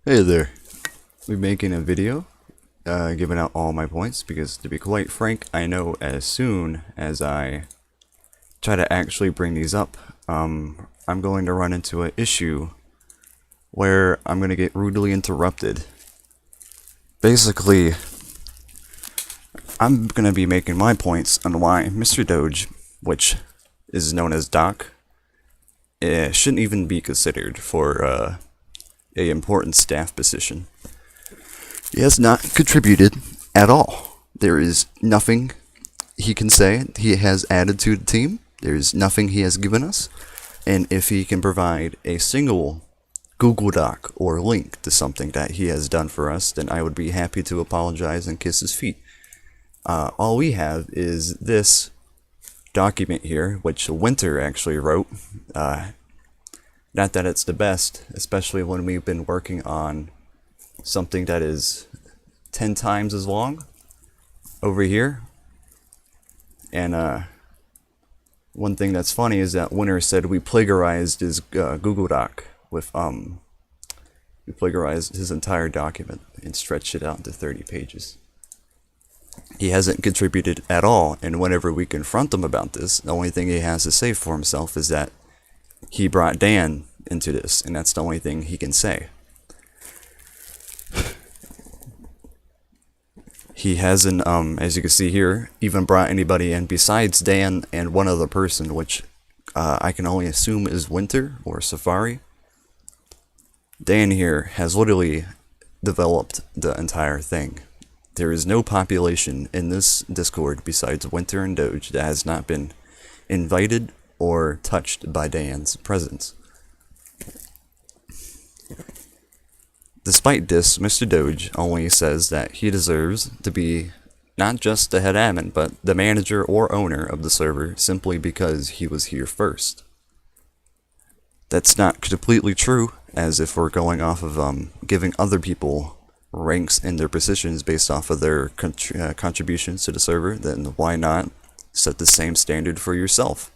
Hey there. We're making a video, giving out all my points because, to be quite frank, I know as soon as I try to actually bring these up, I'm going to run into an issue where I'm going to get rudely interrupted. Basically, I'm going to be making my points on why Mr. Doge, which is known as Doc, shouldn't even be considered for a important staff position. He has not contributed at all. There is nothing he can say he has added to the team. There is nothing he has given us. And if he can provide a single Google Doc or link to something that he has done for us, then I would be happy to apologize and kiss his feet. All we have is this document here, which Winter actually wrote. Not that it's the best, especially when we've been working on something that is 10 times as long over here. And one thing that's funny is that Winter said we plagiarized his Google Doc with we plagiarized his entire document and stretched it out into 30 pages. He hasn't contributed at all, and whenever we confront him about this, the only thing he has to say for himself is that he brought Dan into this, and that's the only thing he can say. He hasn't, as you can see here, even brought anybody in besides Dan and one other person, which I can only assume is Winter or Safari. Dan here has literally developed the entire thing. There is no population in this Discord besides Winter and Doge that has not been invited or touched by Dan's presence. Despite this, Mr. Doge only says that he deserves to be not just the head admin, but the manager or owner of the server simply because he was here first. That's not completely true, as if we're going off of giving other people ranks in their positions based off of their contributions to the server, then why not set the same standard for yourself?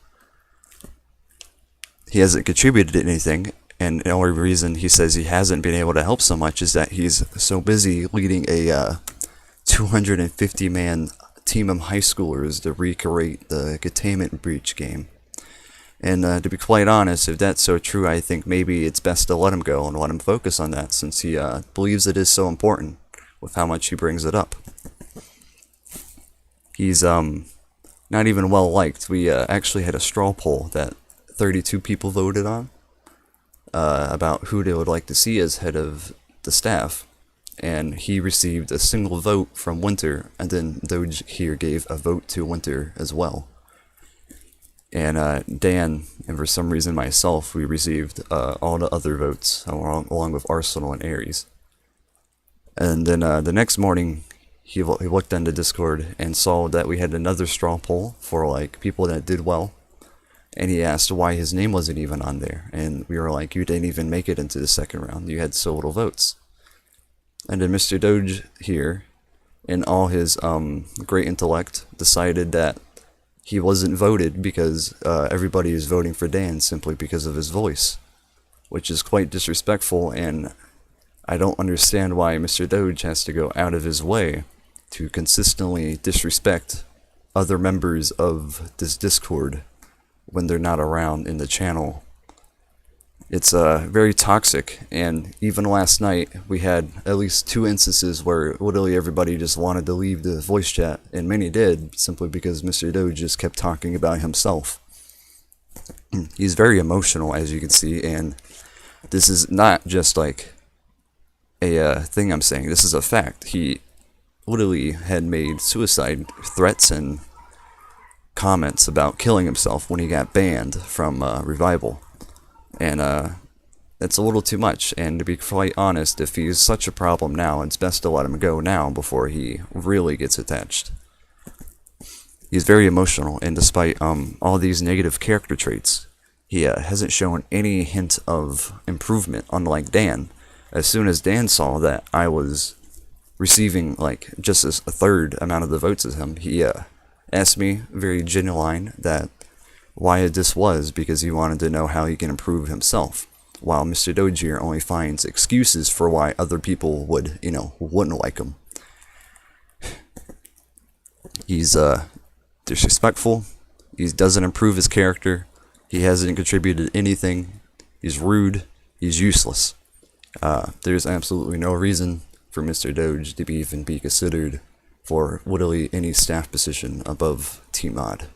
He hasn't contributed anything, and the only reason he says he hasn't been able to help so much is that he's so busy leading a 250-man team of high schoolers to recreate the containment breach game. And to be quite honest, if that's so true, I think maybe it's best to let him go and let him focus on that, since he believes it is so important with how much he brings it up. He's not even well liked. We actually had a straw poll that 32 people voted on about who they would like to see as head of the staff, and he received a single vote from Winter, and then Doge here gave a vote to Winter as well. And Dan, and for some reason myself, we received all the other votes along with Arsenal and Aries. And then the next morning, he looked on the Discord and saw that we had another straw poll for like people that did well. And he asked why his name wasn't even on there. And we were like, you didn't even make it into the second round. You had so little votes. And then Mr. Doge here, in all his great intellect, decided that he wasn't voted because everybody is voting for Dan simply because of his voice, which is quite disrespectful, and I don't understand why Mr. Doge has to go out of his way to consistently disrespect other members of this Discord when they're not around in the channel. It's very toxic, and even last night we had at least 2 instances where literally everybody just wanted to leave the voice chat, and many did, simply because Mr. Doge just kept talking about himself. He's very emotional, as you can see, and this is not just like a thing I'm saying, this is a fact. He literally had made suicide threats and comments about killing himself when he got banned from Revival. And that's a little too much, and to be quite honest, if he's such a problem now, it's best to let him go now before he really gets attached. He's very emotional, and despite all these negative character traits, he hasn't shown any hint of improvement, unlike Dan. As soon as Dan saw that I was receiving like just a third amount of the votes as him, he asked me very genuine that why this was, because he wanted to know how he can improve himself. while Mr. Doge here only finds excuses for why other people would, wouldn't like him. He's disrespectful. He doesn't improve his character. He hasn't contributed anything. He's rude. He's useless. There's absolutely no reason for Mr. Doge to even be considered for literally any staff position above T-Mod.